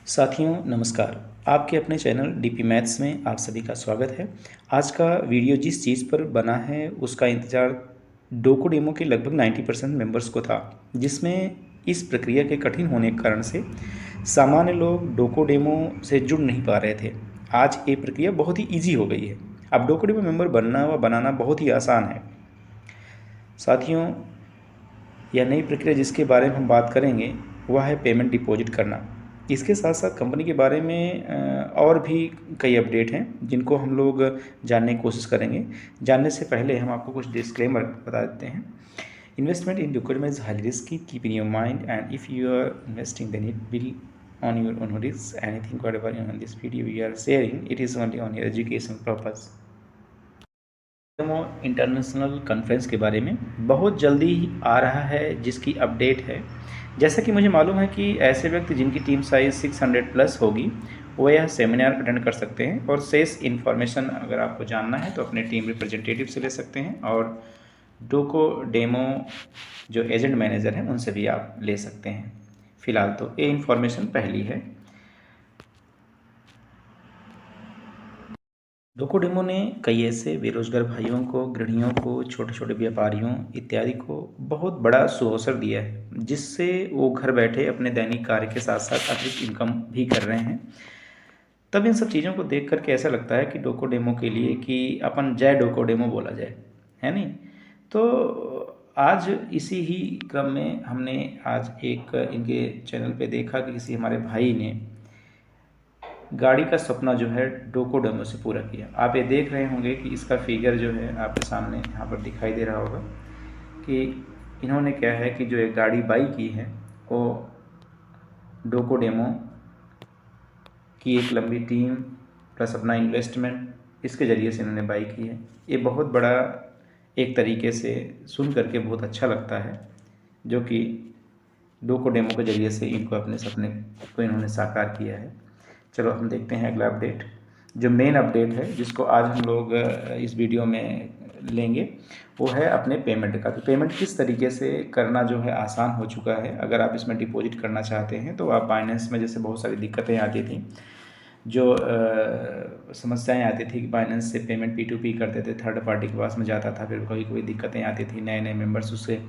साथियों नमस्कार। आपके अपने चैनल डीपी मैथ्स में आप सभी का स्वागत है। आज का वीडियो जिस चीज़ पर बना है उसका इंतज़ार डोकोडेमो के लगभग 90% मेंबर्स को था, जिसमें इस प्रक्रिया के कठिन होने के कारण से सामान्य लोग डोकोडेमो से जुड़ नहीं पा रहे थे। आज ये प्रक्रिया बहुत ही ईजी हो गई है। अब डोकोडेमो मेंबर बनना व बनाना बहुत ही आसान है। साथियों, यह नई प्रक्रिया जिसके बारे में हम बात करेंगे वह है पेमेंट डिपॉजिट करना। इसके साथ साथ कंपनी के बारे में और भी कई अपडेट हैं जिनको हम लोग जानने की कोशिश करेंगे। जानने से पहले हम आपको कुछ डिस्क्लेमर बता देते हैं। Investment in Dokodemo is highly risky, keep in your mind and if you are investing then it will on your own risk. Anything whatever in this video we are sharing, it is only on your education purpose. Docomo international conference के बारे में बहुत जल्दी ही आ रहा है, जिसकी update है। जैसा कि मुझे मालूम है कि ऐसे व्यक्ति जिनकी टीम साइज़ 600 प्लस होगी वो यह सेमिनार अटेंड कर सकते हैं और शेष इन्फॉर्मेशन अगर आपको जानना है तो अपने टीम रिप्रेजेंटेटिव से ले सकते हैं और डोकोडेमो जो एजेंट मैनेजर हैं उनसे भी आप ले सकते हैं। फ़िलहाल तो ये इन्फॉर्मेशन पहली है। डोकोडेमो ने कई ऐसे बेरोजगार भाइयों को, गृहिणियों को, छोटे छोटे व्यापारियों इत्यादि को बहुत बड़ा सुअवसर दिया है, जिससे वो घर बैठे अपने दैनिक कार्य के साथ साथ अतिरिक्त इनकम भी कर रहे हैं। तब इन सब चीज़ों को देख करके ऐसा लगता है कि डोकोडेमो के लिए कि अपन जय डोकोडेमो बोला जाए, है नहीं? तो आज इसी ही क्रम में हमने आज एक इनके चैनल पे देखा कि किसी हमारे भाई ने गाड़ी का सपना जो है डोकोडेमो से पूरा किया। आप ये देख रहे होंगे कि इसका फिगर जो है आपके सामने यहाँ पर दिखाई दे रहा होगा कि इन्होंने क्या है कि जो एक गाड़ी बाई की है वो डोकोडेमो की एक लंबी टीम प्लस अपना इन्वेस्टमेंट इसके ज़रिए से इन्होंने बाई की है। ये बहुत बड़ा एक तरीके से सुन करके बहुत अच्छा लगता है, जो कि डोकोडेमो के ज़रिए से इनको अपने सपने को इन्होंने साकार किया है। चलो हम देखते हैं अगला अपडेट। जो मेन अपडेट है जिसको आज हम लोग इस वीडियो में लेंगे वो है अपने पेमेंट का। तो पेमेंट किस तरीके से करना जो है आसान हो चुका है। अगर आप इसमें डिपॉजिट करना चाहते हैं तो आप बाइनेंस में जैसे बहुत सारी दिक्कतें आती थी, जो समस्याएं आती थी कि बाइनेंस से पेमेंट P2P करते थे, थर्ड पार्टी के पास में जाता था, फिर कभी कभी दिक्कतें आती थी, नए नए मेंबर्स उससे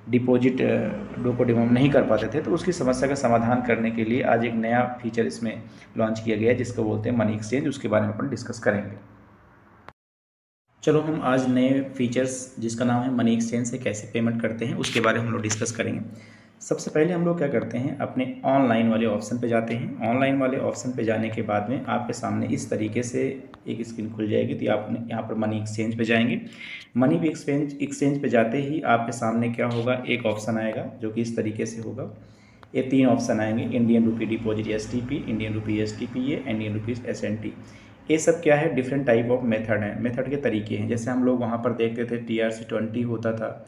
डिपॉजिट डोकोडेमो में नहीं कर पाते थे। तो उसकी समस्या का समाधान करने के लिए आज एक नया फीचर इसमें लॉन्च किया गया है जिसको बोलते हैं मनी एक्सचेंज। उसके बारे में अपन डिस्कस करेंगे। चलो हम आज नए फीचर्स जिसका नाम है मनी एक्सचेंज से कैसे पेमेंट करते हैं उसके बारे में हम लोग डिस्कस करेंगे। सबसे पहले हम लोग क्या करते हैं, अपने ऑनलाइन वाले ऑप्शन पे जाते हैं। ऑनलाइन वाले ऑप्शन पे जाने के बाद में आपके सामने इस तरीके से एक स्क्रीन खुल जाएगी। तो आप यहाँ पर मनी एक्सचेंज पे जाएंगे। मनी एक्सचेंज पे जाते ही आपके सामने क्या होगा, एक ऑप्शन आएगा जो कि इस तरीके से होगा। ये तीन ऑप्शन आएंगे, Indian rupee deposit STP, Indian rupee STPA, Indian rupees SNT। ये सब क्या है, डिफरेंट टाइप ऑफ मेथड हैं, मेथड के तरीके हैं। जैसे हम लोग वहाँ पर देखते थे TRC20 होता था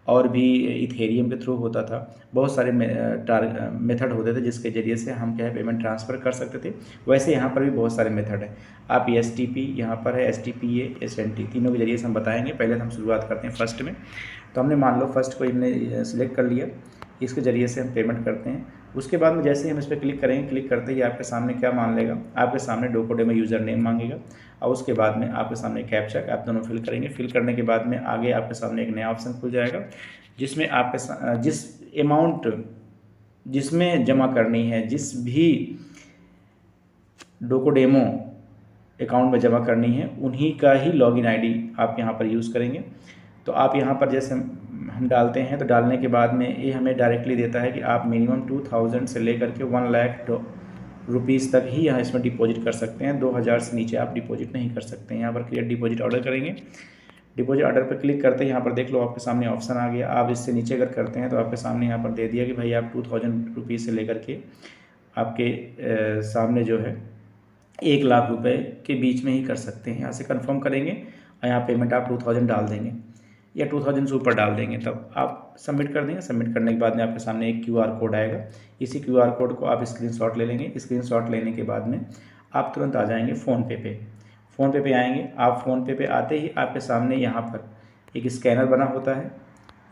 और भी इथेरियम के थ्रू होता था। बहुत सारे मेथड होते थे जिसके ज़रिए से हम क्या है पेमेंट ट्रांसफ़र कर सकते थे। वैसे यहाँ पर भी बहुत सारे मेथड हैं। आप STP यहाँ पर है, STPA, SNT तीनों के ज़रिए से हम बताएंगे। पहले हम शुरुआत करते हैं फर्स्ट में। तो हमने मान लो फर्स्ट को हमने सिलेक्ट कर लिया, इसके ज़रिए से हम पेमेंट करते हैं। उसके बाद में जैसे ही हम इस पर क्लिक करेंगे, क्लिक करते ही आपके सामने क्या मान लेगा, आपके सामने डोकोडेमो यूज़र नेम मांगेगा और उसके बाद में आपके सामने कैप्चा आप दोनों फिल करेंगे। फिल करने के बाद में आगे आपके सामने एक नया ऑप्शन खुल जाएगा जिसमें आपके जिस अमाउंट जिसमें जमा करनी है, जिस भी डोकोडेमो अकाउंट में जमा करनी है उन्हीं का ही लॉगिन आईडी आप यहाँ पर यूज़ करेंगे। तो आप यहाँ पर जैसे हम डालते हैं तो डालने के बाद में ये हमें डायरेक्टली देता है कि आप मिनिमम 2000 से लेकर के 1 लाख रुपीज़ तक ही यहाँ इसमें डिपॉजिट कर सकते हैं। 2000 से नीचे आप डिपॉजिट नहीं कर सकते हैं। यहाँ पर क्लियर डिपॉजिट ऑर्डर करेंगे। डिपॉजिट ऑर्डर पर क्लिक करते हैं, यहाँ पर देख लो आपके सामने ऑप्शन आ गया। आप इससे नीचे अगर करते हैं तो आपके सामने यहाँ पर दे दिया कि भाई आप 2000 रुपीज़ से लेकर के आपके सामने जो है 1 लाख रुपए के बीच में ही कर सकते हैं। यहाँ से कंफर्म करेंगे और यहाँ पेमेंट आप 2000 डाल देंगे या 2000 से ऊपर डाल देंगे, तब आप सबमिट कर देंगे। सबमिट करने के बाद में आपके सामने एक QR कोड आएगा। इसी QR कोड को आप स्क्रीनशॉट ले लेंगे। स्क्रीनशॉट लेने के बाद में आप तुरंत आ जाएंगे फ़ोनपे पे। फ़ोनपे पे आएंगे आप। फ़ोनपे पे आते ही आपके सामने यहाँ पर एक स्कैनर बना होता है।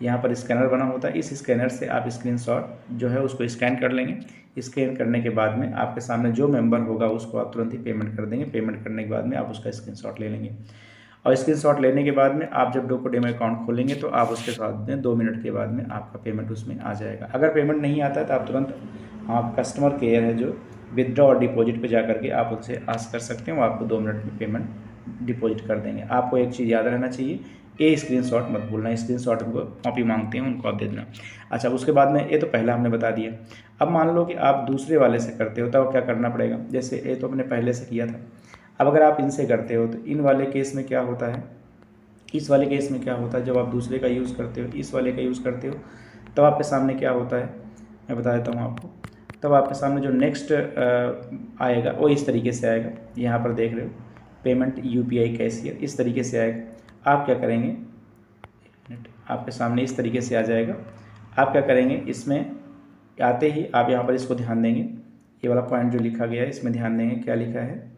यहाँ पर स्कैनर बना होता है, इस स्कैनर से आप स्क्रीनशॉट जो है उसको स्कैन कर लेंगे। स्कैन करने के बाद में आपके सामने जो मेंबर होगा उसको आप तुरंत ही पेमेंट कर देंगे। पेमेंट करने के बाद में आप उसका स्क्रीनशॉट ले लेंगे और स्क्रीनशॉट लेने के बाद में आप जब डोको डेमो अकाउंट खोलेंगे तो आप उसके साथ में 2 मिनट के बाद में आपका पेमेंट उसमें आ जाएगा। अगर पेमेंट नहीं आता है तो आप तुरंत आप कस्टमर केयर है जो विदड्रॉ और डिपॉजिट पे जा करके आप उनसे आस्क कर सकते हैं, वो आपको 2 मिनट में पेमेंट डिपॉजिट कर देंगे। आपको एक चीज़ याद रहना चाहिए, ये स्क्रीनशॉट मत भूलना, स्क्रीनशॉट उनको कॉपी मांगते हैं उनको आप दे देना। अच्छा, उसके बाद में ये तो पहला हमने बता दिया। अब मान लो कि आप दूसरे वाले से करते हो तो क्या करना पड़ेगा, जैसे ये तो हमने पहले से किया था। अब अगर आप इनसे करते हो तो इन वाले केस में क्या होता है, इस वाले केस में क्या होता है, जब आप दूसरे का यूज़ करते हो, इस वाले का यूज़ करते हो, तब आपके सामने क्या होता है मैं बता देता हूँ आपको। तब आपके सामने जो नेक्स्ट आएगा वो इस तरीके से आएगा। यहाँ पर देख रहे हो पेमेंट UPI कैशियर, इस तरीके से आएगा। आप क्या करेंगे, आपके सामने इस तरीके से आ जाएगा। आप क्या करेंगे, इसमें आते ही आप यहाँ पर इसको ध्यान देंगे, ये वाला पॉइंट जो लिखा गया है इसमें ध्यान देंगे। क्या लिखा है,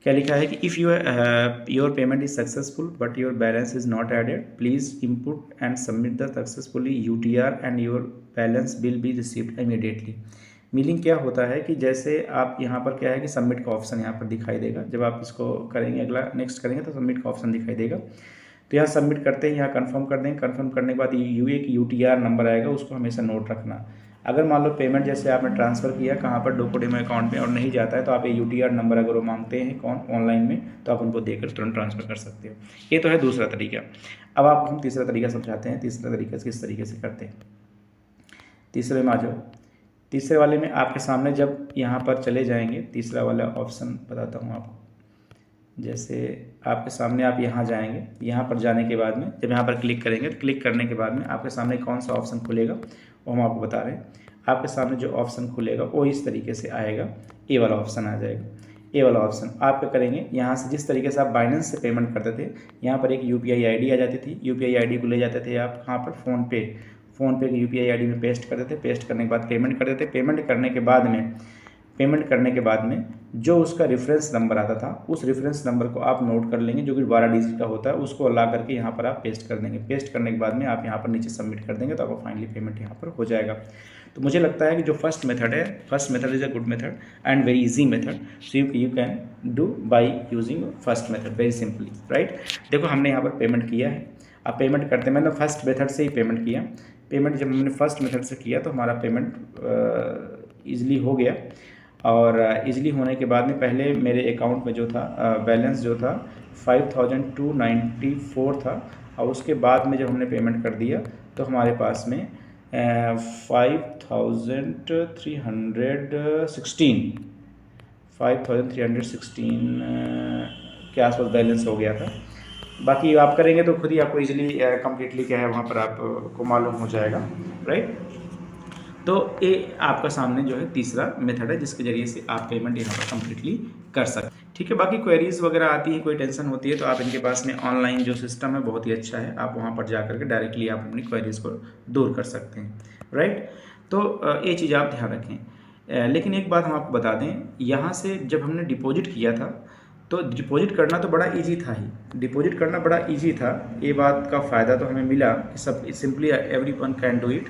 क्या लिखा है कि if your payment is successful but your balance is not added, please input and submit the successfully UTR and your balance will be received immediately. Meaning क्या होता है कि जैसे आप यहाँ पर क्या है कि सबमिट का ऑप्शन यहाँ पर दिखाई देगा। जब आप इसको करेंगे, अगला नेक्स्ट करेंगे तो सबमिट का ऑप्शन दिखाई देगा। तो यहाँ सबमिट करते हैं, यहाँ कंफर्म कर देंगे। कंफर्म करने के बाद एक UTR नंबर आएगा, उसको हमेशा नोट रखना। अगर मान लो पेमेंट जैसे आपने ट्रांसफ़र किया कहाँ पर, डोको डेमो अकाउंट में, और नहीं जाता है तो आप ये UTR नंबर अगर वो मांगते हैं कौन ऑनलाइन में तो आप उनको देकर तुरंत ट्रांसफ़र कर सकते हो। ये तो है दूसरा तरीका। अब आपको हम तीसरा तरीका समझाते हैं। तीसरा तरीका किस तरीके से करते हैं, तीसरे में आ जाओ। तीसरे वाले में आपके सामने जब यहाँ पर चले जाएंगे, तीसरा वाला ऑप्शन बताता हूँ आपको। जैसे आपके सामने आप यहाँ जाएंगे, यहाँ पर जाने के बाद में जब यहाँ पर क्लिक करेंगे तो क्लिक करने के बाद में आपके सामने कौन सा ऑप्शन खुलेगा वो हम आपको बता रहे हैं। आपके सामने जो ऑप्शन खुलेगा वो इस तरीके से आएगा, ए वाला ऑप्शन आ जाएगा। ए वाला ऑप्शन आप क्या करेंगे, यहाँ से जिस तरीके से आप बाइनेंस से पेमेंट करते थे, यहाँ पर एक UPI ID आ जाती थी। UPI ID को ले जाते थे आप कहाँ पर, फ़ोन पे की UPI ID में पेस्ट करते थे। पेस्ट करने के बाद पेमेंट कर देते। पेमेंट करने के बाद में जो उसका रेफरेंस नंबर आता था उस रेफरेंस नंबर को आप नोट कर लेंगे, जो कि 12 डिजिट का होता है। उसको ला करके यहाँ पर आप पेस्ट कर देंगे। पेस्ट करने के बाद में आप यहाँ पर नीचे सबमिट कर देंगे तो आपको फाइनली पेमेंट यहाँ पर हो जाएगा। तो मुझे लगता है कि जो फर्स्ट मेथड है, first method is a good method and very easy method, so you can do by using first method very simply, right. देखो हमने यहाँ पर पेमेंट किया है। अब पेमेंट करते मैंने फर्स्ट मेथड से ही पेमेंट किया। पेमेंट जब हमने फर्स्ट मेथड से किया तो हमारा पेमेंट ईजिली हो गया। और ईजिली होने के बाद में पहले मेरे अकाउंट में जो था बैलेंस जो था 5294 था, और उसके बाद में जब हमने पेमेंट कर दिया तो हमारे पास में 5316 के आसपास बैलेंस हो गया था। बाकी आप करेंगे तो खुद ही आपको इजीली कम्प्लीटली क्या है वहाँ पर आपको मालूम हो जाएगा, राइट। तो ये आपका सामने जो है तीसरा मेथड है जिसके जरिए से आप पेमेंट यहाँ पर कम्प्लीटली कर सकते हैं, ठीक है। बाकी क्वेरीज वगैरह आती है, कोई टेंशन होती है तो आप इनके पास में ऑनलाइन जो सिस्टम है बहुत ही अच्छा है, आप वहाँ पर जा करके डायरेक्टली आप अपनी क्वेरीज को दूर कर सकते हैं, राइट। तो ये चीज़ आप ध्यान रखें। लेकिन एक बात हम आपको बता दें, यहाँ से जब हमने डिपॉजिट किया था तो डिपॉजिट करना तो बड़ा इजी था ही, डिपॉजिट करना बड़ा इजी था। ये बात का फ़ायदा तो हमें मिला कि सब simply everyone can do it.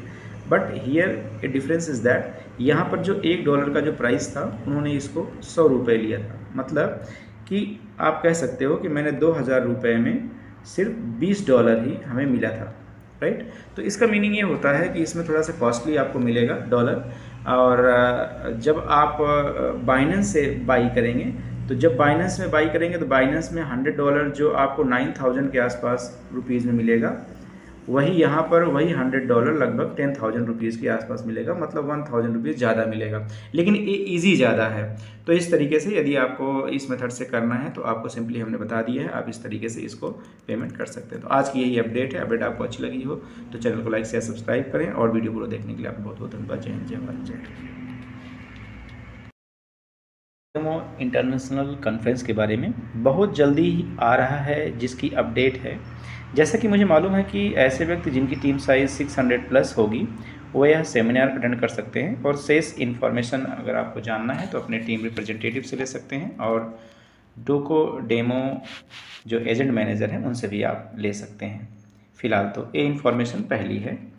But here A difference is that यहाँ पर जो $1 का जो प्राइस था उन्होंने इसको 100 रुपये लिया था। मतलब कि आप कह सकते हो कि मैंने 2000 रुपये में सिर्फ $20 ही हमें मिला था, राइट। तो इसका मीनिंग ये होता है कि इसमें थोड़ा सा कॉस्टली आपको मिलेगा डॉलर। और जब आप बाइनेंस से बाई करेंगे तो जब बाइनेंस में बाई करेंगे तो बाइनेंस में $100 जो आपको 9000 के आसपास रुपीज़ में मिलेगा, वही यहाँ पर वही $100 लगभग 10,000 रुपीज़ के आसपास मिलेगा, मतलब 1000 रुपीज़ ज़्यादा मिलेगा। लेकिन ये ईजी ज़्यादा है। तो इस तरीके से यदि आपको इस मेथड से करना है तो आपको सिंपली हमने बता दिया है, आप इस तरीके से इसको पेमेंट कर सकते हैं। तो आज की यही अपडेट है। अपडेट आपको अच्छी लगी हो तो चैनल को लाइक शेयर सब्सक्राइब करें, और वीडियो पूरा देखने के लिए आपको बहुत बहुत धन्यवाद। जय हिंद, जय भारत, जय। इंटरनेशनल कॉन्फ्रेंस के बारे में बहुत जल्दी ही आ रहा है, जिसकी अपडेट है। जैसा कि मुझे मालूम है कि ऐसे व्यक्ति जिनकी टीम साइज़ 600+ होगी वो यह सेमिनार अटेंड कर सकते हैं, और शेष इन्फॉर्मेशन अगर आपको जानना है तो अपने टीम रिप्रेजेंटेटिव से ले सकते हैं, और डोको डेमो जो एजेंट मैनेजर हैं उनसे भी आप ले सकते हैं। फिलहाल तो ये इन्फॉर्मेशन पहली है।